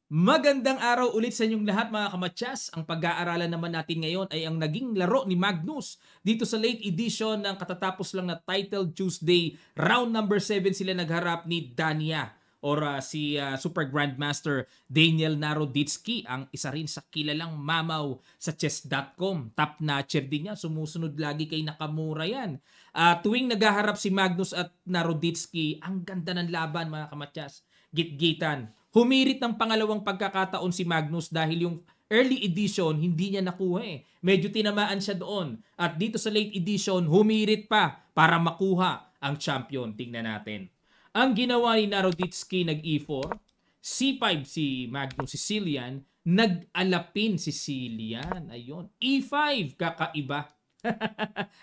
Magandang araw ulit sa inyong lahat mga kamatyas. Ang pag-aaralan naman natin ngayon ay ang naging laro ni Magnus dito sa late edition ng katatapos lang na Title Tuesday. Round number 7 sila nagharap ni Dania or si Super Grandmaster Daniel Naroditsky, ang isa rin sa kilalang mamaw sa chess.com. Top notcher din niya, sumusunod lagi kay Nakamura yan. Tuwing naghaharap si Magnus at Naroditsky, ang ganda ng laban mga kamatyas. Gitgitan. Humirit ng pangalawang pagkakataon si Magnus dahil yung early edition hindi niya nakuha eh. Medyo tinamaan siya doon. At dito sa late edition, humirit pa para makuha ang champion. Tingnan natin. Ang ginawa ni Naroditsky nag-E4, C5 si Magnus Sicilian, nag-alapin si Sicilian. Ayun. E5, kakaiba.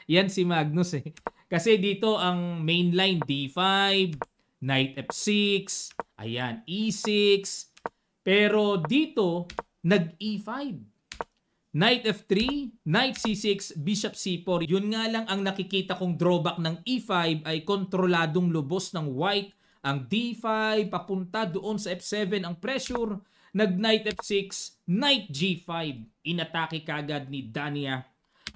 Yan si Magnus eh. Kasi dito ang main line D5, Knight F6, ayan, E6. Pero dito, nag-E5. Knight F3, Knight C6, Bishop C4. Yun nga lang ang nakikita kong drawback ng E5 ay kontroladong lubos ng white. Ang D5, papunta doon sa F7 ang pressure. Nag-Knight F6, Knight G5. Inatake kagad ni Dania.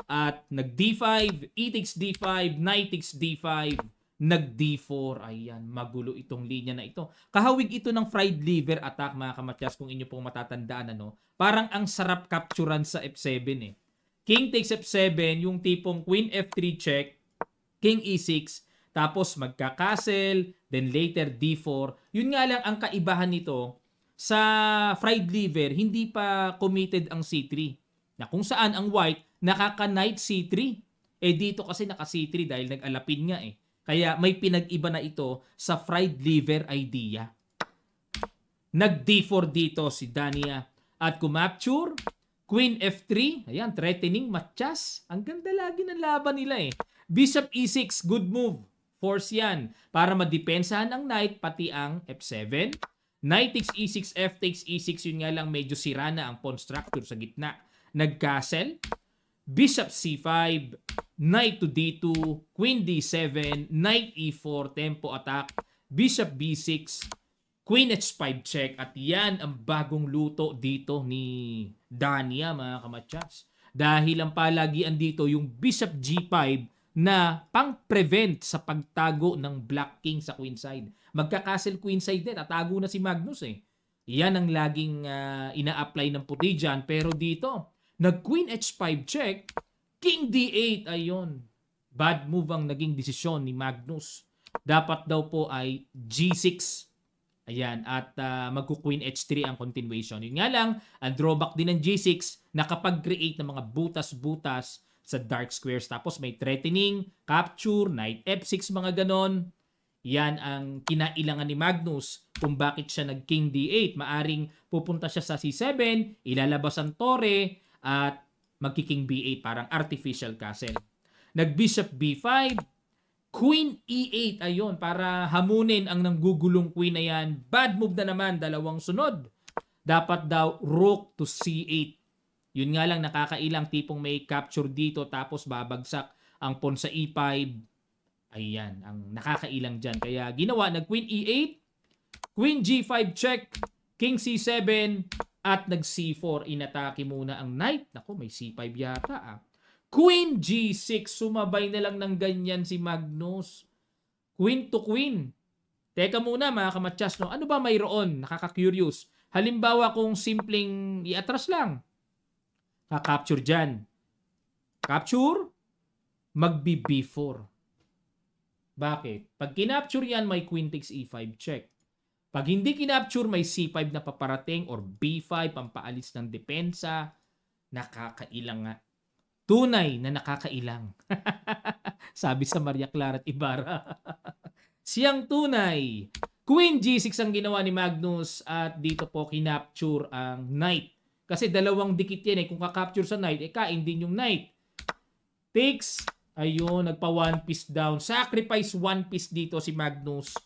At nag-D5, E takes D5, Knight takes D5. Nag-D4. Ayan, magulo itong linya na ito. Kahawig ito ng fried liver attack mga kamatyas kung inyo pong matatandaan. Ano? Parang ang sarap capturean sa F7 eh. King takes F7, yung tipong Queen F3 check, King E6, tapos magka-castle, then later D4. Yun nga lang ang kaibahan nito, sa fried liver, hindi pa committed ang C3. Na kung saan ang white, nakaka-knight C3. Eh dito kasi naka-C3 dahil nag-alapin nga eh. Kaya may pinag-iba na ito sa fried liver idea. Nag-D4 dito si Dania. At kumapture, Queen F3. Ayan, threatening matchas. Ang ganda lagi ng laban nila eh. Bishop E6, good move. Force yan. Para madepensahan ang knight, pati ang F7. Knight takes E6, F takes E6. Yun nga lang medyo sira na ang pawn structure sa gitna. Nag-castle. Bishop C5, Knight to D2, Queen D7, Knight E4, tempo attack, Bishop B6, Queen H5 check. At yan ang bagong luto dito ni Dania mga kamatyas. Dahil ang palagian dito yung Bishop G5 na pang-prevent sa pagtago ng Black King sa queenside. Magka-castle queenside din, tatago na si Magnus eh. Yan ang laging ina-apply ng puti dyan. Pero dito, nag-Queen H5 check, King D8, ayun. Bad move ang naging desisyon ni Magnus. Dapat daw po ay G6. Ayan, at magku-Queen H3 ang continuation. Yun nga lang, ang drawback din ng G6, nakapag-create ng mga butas-butas sa dark squares. Tapos may threatening, capture, Knight F6, mga ganon. Yan ang kinailangan ni Magnus kung bakit siya nag-King D8. Maaring pupunta siya sa C7, ilalabas ang tore, at magki-King B8, parang artificial castle. Nag-Bishop B5, Queen E8, ayun, para hamunin ang nanggugulong queen na yan. Bad move na naman, dalawang sunod. Dapat daw Rook to C8. Yun nga lang, nakakailang tipong may capture dito, tapos babagsak ang pawn sa E5. Ayan, ang nakakailang dyan. Kaya ginawa, nag-Queen E8, Queen G5 check, King C7, at nag-C4. Inatake muna ang knight. Naku, may C5 yata ah. Queen G6. Sumabay na lang ng ganyan si Magnus. Queen to queen. Teka muna mga kamatyas, no? Ano ba mayroon? Nakaka-curious. Halimbawa kung simpleng i-atras lang. Ka-capture dyan. Capture, magbi-B4. Bakit? Pag kinapture yan, may Queen takes E5 check. Pag hindi kinapture, may C5 na paparating or B5, pampaalis ng depensa. Nakakailang nga. Tunay na nakakailang. Sabi sa Maria Clara at Ibarra. Siyang tunay. Queen G6 ang ginawa ni Magnus at dito po kinapture ang knight. Kasi dalawang dikit yan eh. Kung kakapture sa knight, kain din yung knight. Takes, ayun, nagpa one piece down. Sacrifice one piece dito si Magnus.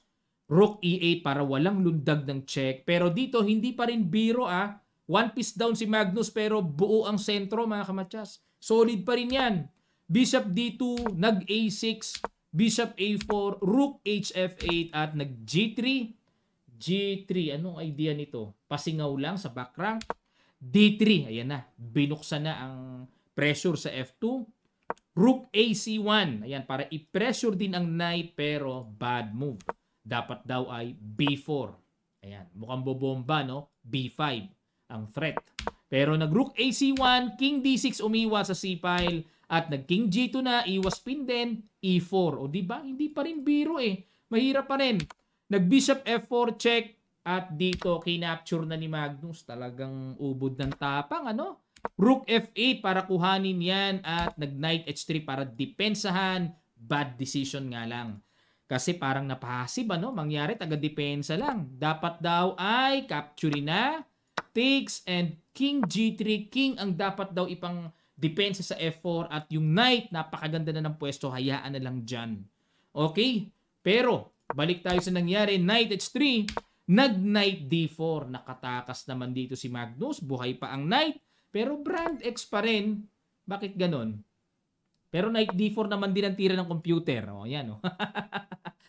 Rook E8 para walang lundag ng check. Pero dito, hindi pa rin biro ah. One piece down si Magnus pero buo ang sentro mga kamatyas. Solid pa rin yan. Bishop D2, nag A6, Bishop A4, Rook HF8 at nag G3, G3, anong idea nito? Pasingaw lang sa back rank. D3, ayan na. Binuksan na ang pressure sa F2. Rook AC1, ayan, para i-pressure din ang knight pero bad move. Dapat daw ay B4. Ayan, mukhang bobomba, no? B5 ang threat. Pero nag-Rook AC1, King D6 umiwas sa C-file, at nag-King G2 na, iwas pin din, E4. O diba? Hindi pa rin biro eh. Mahirap pa rin. Nag-Bishop F4 check, at dito kinapture na ni Magnus. Talagang ubod ng tapang, ano? Rook F8 para kuhanin yan, at nag-Knight H3 para depensahan. Bad decision nga lang. Kasi parang napahasib, ano? Mangyari, taga-depensa lang. Dapat daw ay capture na, takes, and King G3. King ang dapat daw ipang depensa sa F4, at yung Knight, napakaganda na ng pwesto, hayaan na lang dyan. Okay? Pero, balik tayo sa nangyari, Knight H3, nag-Knight D4. Nakatakas naman dito si Magnus, buhay pa ang Knight, pero Brand X pa rin. Bakit ganon? Pero Knight D4 naman din ang tira ng computer. O, yan, o.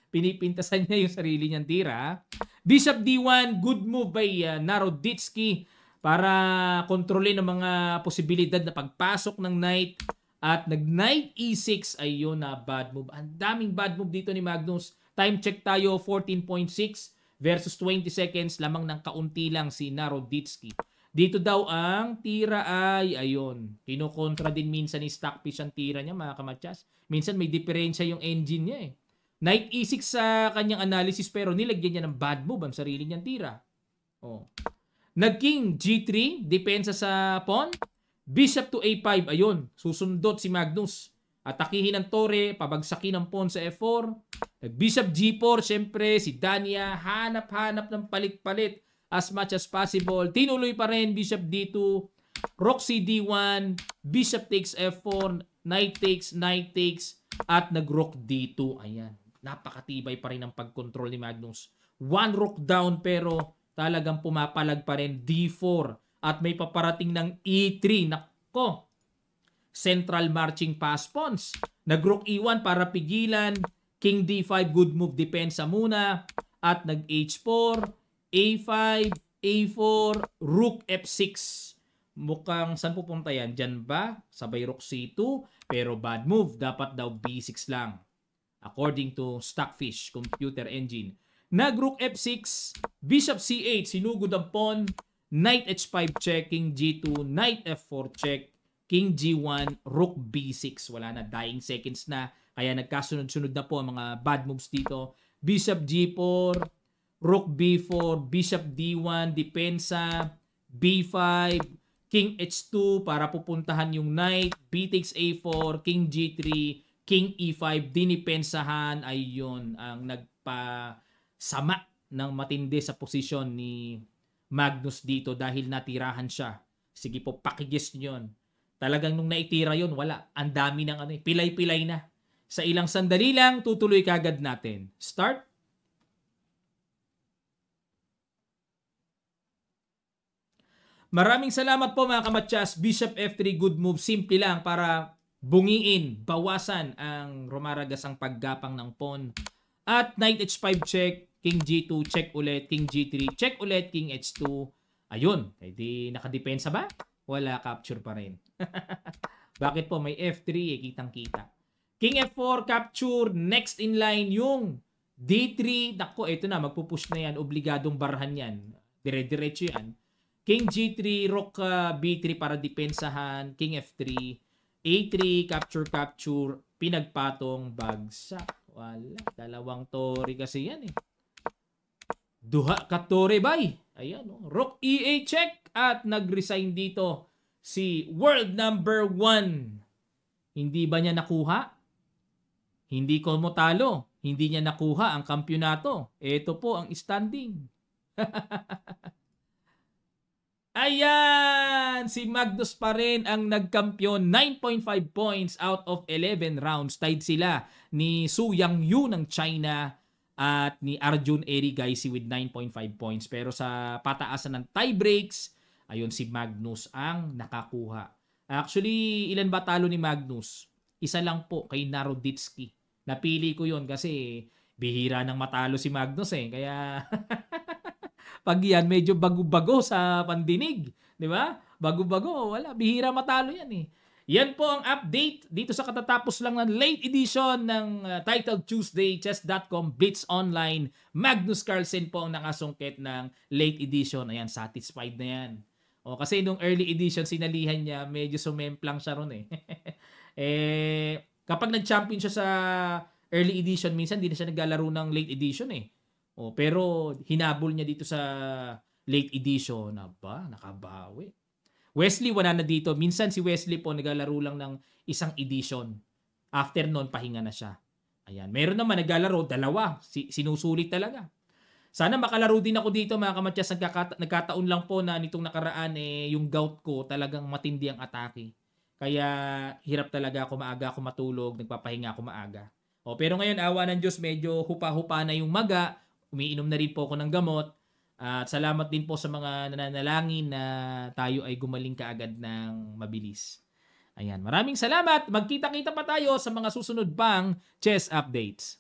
Pinipintasan niya yung sarili niyang tira. Bishop D1, good move by Naroditsky para kontrolin ang mga posibilidad na pagpasok ng Knight. At nag-Knight E6, ayun na bad move. Ang daming bad move dito ni Magnus. Time check tayo, 14.6 versus 20 seconds. Lamang ng kaunti lang si Naroditsky. Dito daw ang tira ay, ayun, kinukontra din minsan ni Stockfish ang tira niya, mga kamatsas. Minsan may diferensya yung engine niya eh. Knight E6 sa kanyang analysis, pero nilagyan niya ng bad move ang sarili niyang tira. Oh. Nag-King G3, depensa sa pawn. Bishop to A5, ayun, susundot si Magnus. Atakihin ang tore, pabagsakin ang pawn sa F4. Nag-Bishop G4, syempre si Dania, hanap-hanap ng palit-palit as much as possible. Tinuloy pa rin, Bishop D2, Rook C D1, Bishop takes F4, Knight takes, at nag-Rook D2. Ayan, napakatibay pa rin ang pagkontrol ni Magnus. One rook down pero talagang pumapalag pa rin D4. At may paparating ng E3. Nako, central marching pass pawns. Nag-Rook E1 para pigilan. King D5, good move, depensa muna. At nag-H4, A5, A4, Rook F6. Mukhang saan pupunta yan? Diyan ba? Sabay Rook C2. Pero bad move. Dapat daw B6 lang. According to Stockfish Computer Engine. Nag-Rook F6, Bishop C8, sinugod ang pawn. Knight H5 check, King G2, Knight F4 check, King G1, Rook B6. Wala na, dying seconds na. Kaya nagkasunod-sunod na po ang mga bad moves dito. Bishop G4, Rook B4, Bishop D1, depensa, B5, King H2 para pupuntahan yung Knight, B takes A4, King G3, King E5, dinipensahan. Ayun ang nagpasama ng matindi sa posisyon ni Magnus dito dahil natirahan siya. Sige po, pakigis nyo yun. Talagang nung naitira yun, wala. Ang dami ng ano, pilay-pilay na. Sa ilang sandali lang, tutuloy kagad natin. Start. Maraming salamat po mga kamatsas. Bishop F3, good move. Simple lang para bungiin, bawasan ang rumaragas ang paggapang ng pawn. At Knight H5 check, King G2 check ulit, King G3 check ulit, King H2. Ayun, di nakadepensa ba? Wala, capture pa rin. Bakit po? May F3 eh, kitang-kita. King F4 capture, next in line yung D3. Nako, ito na, magpupush na yan, obligadong barahan yan. Dire-diretso yan. King G3, Rook B3 para depensahan, King F3, A3, capture, pinagpatong, bagsak. Wala, dalawang tore kasi yan eh. Duha ka tore bay. Ayan, oh. Rook E8 check at nag-resign dito si world number 1. Hindi ba niya nakuha? Hindi ko mo talo. Hindi niya nakuha ang kampyonato. Ito po ang standing. Ayan! Si Magnus pa rin ang nagkampyon. 9.5 points out of 11 rounds. Tied sila ni Su Yangyu ng China at ni Arjun Erigaisi with 9.5 points. Pero sa pataasan ng tiebreaks, ayun si Magnus ang nakakuha. Actually, ilan ba talo ni Magnus? Isa lang po kay Naroditsky. Napili ko yon kasi bihira nang matalo si Magnus eh. Kaya Pag yan, medyo bago-bago sa pandinig. Di ba? Bago-bago, wala. Bihira matalo yan eh. Yan po ang update dito sa katatapos lang ng late edition ng Titled Tuesday, Chess.com, Blitz Online. Magnus Carlsen po ang nakasungkit ng late edition. Ayan, satisfied na yan. O, kasi nung early edition, sinalihan niya, medyo sumemplang siya ron eh. Kapag nag-champion siya sa early edition, minsan hindi na siya naglalaro ng late edition eh. O, pero hinabol niya dito sa late edition. Aba, nakabawi. Wesley, wala na dito. Minsan si Wesley po naglalaro lang ng isang edition. After nun, pahinga na siya. Ayan. Meron naman naglalaro, dalawa. Sinusulit talaga. Sana makalaro din ako dito mga kamatyas. Nagkataon lang po na nitong nakaraan yung gout ko talagang matindi ang atake. Kaya hirap talaga ako maaga ako matulog. Nagpapahinga ako maaga. Pero ngayon, awa ng Diyos, medyo hupa-hupa na yung maga. Umiinom na rin po ako ng gamot. At salamat din po sa mga nananalangin na tayo ay gumaling kaagad ng mabilis. Ayan, maraming salamat. Magkita-kita pa tayo sa mga susunod pang chess updates.